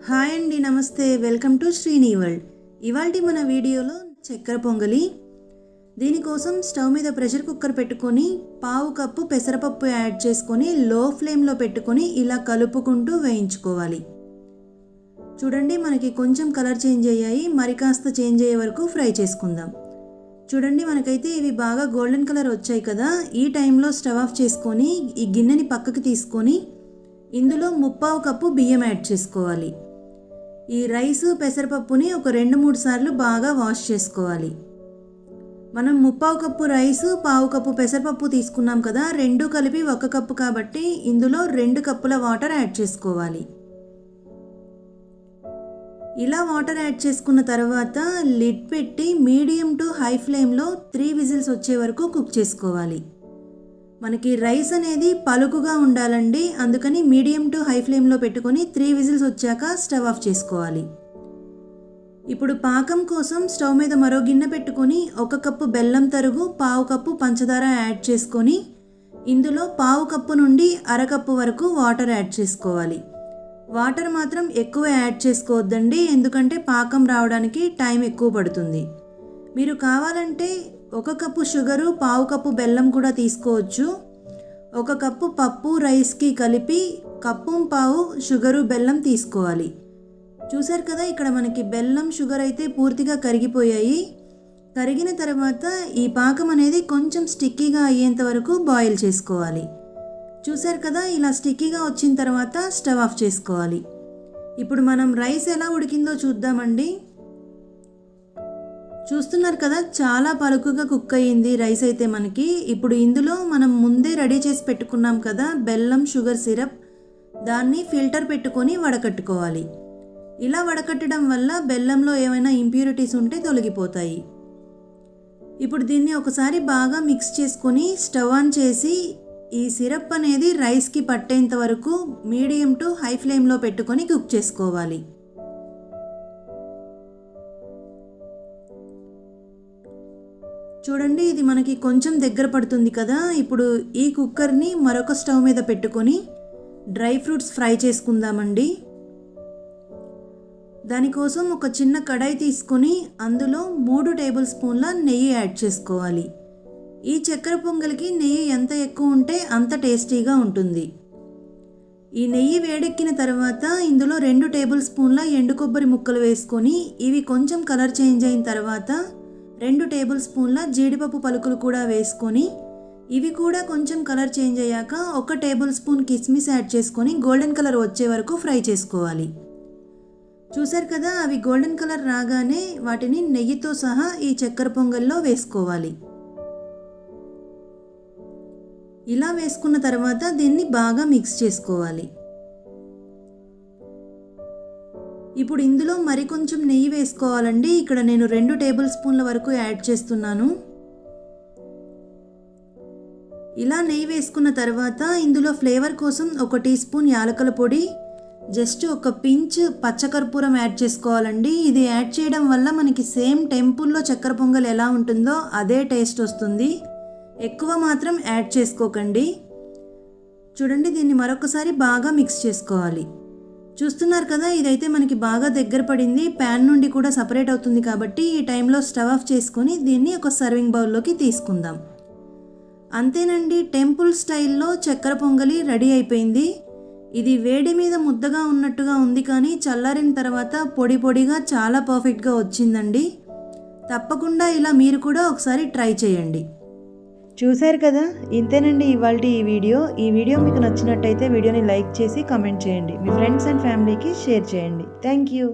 Hi అండి, నమస్తే. Welcome to Srini world. ఇవాల్టి మన వీడియోలో చక్కెర పొంగలి. దీనికోసం స్టవ్ మీద ప్రెషర్ కుక్కర్ పెట్టుకొని పావు కప్పు పెసరపప్పు యాడ్ చేసుకొని లో ఫ్లేమ్లో పెట్టుకొని ఇలా కలుపుకుంటూ వేయించుకోవాలి. చూడండి, మనకి కొంచెం కలర్ చేంజ్ అయ్యాయి. మరి కాస్త చేంజ్ అయ్యే వరకు ఫ్రై చేసుకుందాం. చూడండి, మనకైతే ఇవి బాగా గోల్డెన్ కలర్ వచ్చాయి కదా. ఈ టైంలో స్టవ్ ఆఫ్ చేసుకొని ఈ గిన్నెని పక్కకి తీసుకొని ఇందులో ముప్పావు కప్పు బియ్యం యాడ్ చేసుకోవాలి. ఈ రైసు పెసరపప్పుని ఒక 2-3 సార్లు బాగా వాష్ చేసుకోవాలి. మనం ముప్పావు కప్పు రైసు పావు కప్పు పెసరపప్పు తీసుకున్నాం కదా, రెండు కలిపి 1 కప్పు కాబట్టి ఇందులో 2 కప్పుల వాటర్ యాడ్ చేసుకోవాలి. ఇలా వాటర్ యాడ్ చేసుకున్న తర్వాత లిడ్ పెట్టి మీడియం టు హై ఫ్లేమ్లో 3 విజిల్స్ వచ్చే వరకు కుక్ చేసుకోవాలి. మనకి రైస్ అనేది పలుకుగా ఉండాలండి, అందుకని మీడియం టు హై ఫ్లేమ్లో పెట్టుకొని 3 విజిల్స్ వచ్చాక స్టవ్ ఆఫ్ చేసుకోవాలి. ఇప్పుడు పాకం కోసం స్టవ్ మీద మరో గిన్నె పెట్టుకొని 1 కప్పు బెల్లం తరుగు, పావు కప్పు పంచదార యాడ్ చేసుకొని ఇందులో పావు కప్పు నుండి అరకప్పు వరకు వాటర్ యాడ్ చేసుకోవాలి. వాటర్ మాత్రం ఎక్కువ యాడ్ చేసుకోవద్దండి, ఎందుకంటే పాకం రావడానికి టైం ఎక్కువ పడుతుంది. మీరు కావాలంటే 1 కప్పు షుగరు, పావు కప్పు బెల్లం కూడా తీసుకోవచ్చు. 1 కప్పు పప్పు రైస్కి కలిపి కప్పు పావు షుగరు బెల్లం తీసుకోవాలి. చూసారు కదా, ఇక్కడ మనకి బెల్లం షుగర్ అయితే పూర్తిగా కరిగిపోయాయి. కరిగిన తర్వాత ఈ పాకం అనేది కొంచెం స్టిక్కీగా అయ్యేంత వరకు బాయిల్ చేసుకోవాలి. చూసారు కదా, ఇలా స్టిక్కీగా వచ్చిన తర్వాత స్టవ్ ఆఫ్ చేసుకోవాలి. ఇప్పుడు మనం రైస్ ఎలా ఉడికిందో చూద్దామండి. చూస్తున్నారు కదా, చాలా పలుకుగా కుక్ అయ్యింది రైస్ అయితే మనకి. ఇప్పుడు ఇందులో మనం ముందే రెడీ చేసి పెట్టుకున్నాం కదా బెల్లం షుగర్ సిరప్, దాన్ని ఫిల్టర్ పెట్టుకొని వడకట్టుకోవాలి. ఇలా వడకట్టడం వల్ల బెల్లంలో ఏమైనా ఇంప్యూరిటీస్ ఉంటే తొలగిపోతాయి. ఇప్పుడు దీన్ని ఒకసారి బాగా మిక్స్ చేసుకొని స్టవ్ ఆన్ చేసి ఈ సిరప్ అనేది రైస్కి పట్టేంత వరకు మీడియం టు హై ఫ్లేమ్లో పెట్టుకొని కుక్ చేసుకోవాలి. చూడండి, ఇది మనకి కొంచెం దగ్గర పడుతుంది కదా. ఇప్పుడు ఈ కుక్కర్ని మరొక స్టవ్ మీద పెట్టుకొని డ్రై ఫ్రూట్స్ ఫ్రై చేసుకుందామండి. దానికోసం ఒక చిన్న కడాయి తీసుకొని అందులో 3 టేబుల్ స్పూన్ల నెయ్యి యాడ్ చేసుకోవాలి. ఈ చక్కెర పొంగలికి నెయ్యి ఎంత ఎక్కువ ఉంటే అంత టేస్టీగా ఉంటుంది. ఈ నెయ్యి వేడెక్కిన తర్వాత ఇందులో 2 టేబుల్ స్పూన్ల ఎండు కొబ్బరి ముక్కలు వేసుకొని ఇవి కొంచెం కలర్ చేంజ్ అయిన తర్వాత 2 టేబుల్ స్పూన్ల జీడిపప్పు పలుకులు కూడా వేసుకొని ఇవి కూడా కొంచెం కలర్ చేంజ్ అయ్యాక 1 టేబుల్ స్పూన్ కిస్మిస్ యాడ్ చేసుకొని గోల్డెన్ కలర్ వచ్చే వరకు ఫ్రై చేసుకోవాలి. చూసారు కదా, అవి గోల్డెన్ కలర్ రాగానే వాటిని నెయ్యితో సహా ఈ చక్కెర పొంగల్లో వేసుకోవాలి. ఇలా వేసుకున్న తర్వాత దీన్ని బాగా మిక్స్ చేసుకోవాలి. ఇప్పుడు ఇందులో మరికొంచెం నెయ్యి వేసుకోవాలండి. ఇక్కడ నేను 2 టేబుల్ స్పూన్ల వరకు యాడ్ చేస్తున్నాను. ఇలా నెయ్యి వేసుకున్న తర్వాత ఇందులో ఫ్లేవర్ కోసం 1 టీ స్పూన్ యాలకుల పొడి, జస్ట్ ఒక పించ్ పచ్చకర్పూరం యాడ్ చేసుకోవాలండి. ఇది యాడ్ చేయడం వల్ల మనకి సేమ్ టెంపుల్లో చక్కెర పొంగల్ ఎలా ఉంటుందో అదే టేస్ట్ వస్తుంది. ఎక్కువ మాత్రం యాడ్ చేసుకోకండి. చూడండి, దీన్ని మరొకసారి బాగా మిక్స్ చేసుకోవాలి. చూస్తున్నారు కదా, ఇదైతే మనకి బాగా దగ్గర పడింది. ప్యాన్ నుండి కూడా సపరేట్ అవుతుంది కాబట్టి ఈ టైంలో స్టవ్ ఆఫ్ చేసుకొని దీన్ని ఒక సర్వింగ్ బౌల్లోకి తీసుకుందాం. అంతేనండి, టెంపుల్ స్టైల్లో చక్కెర పొంగలి రెడీ అయిపోయింది. ఇది వేడి మీద ముద్దగా ఉన్నట్టుగా ఉంది, కానీ చల్లారిన తర్వాత పొడి పొడిగా చాలా పర్ఫెక్ట్గా వచ్చిందండి. తప్పకుండా ఇలా మీరు కూడా ఒకసారి ట్రై చేయండి. చూశారు కదా, ఇంతేనండి ఇవాల్టి ఈ వీడియో మీకు నచ్చినట్టయితే వీడియోని లైక్ చేసి కామెంట్ చేయండి. మీ ఫ్రెండ్స్ అండ్ ఫ్యామిలీకి షేర్ చేయండి. Thank you.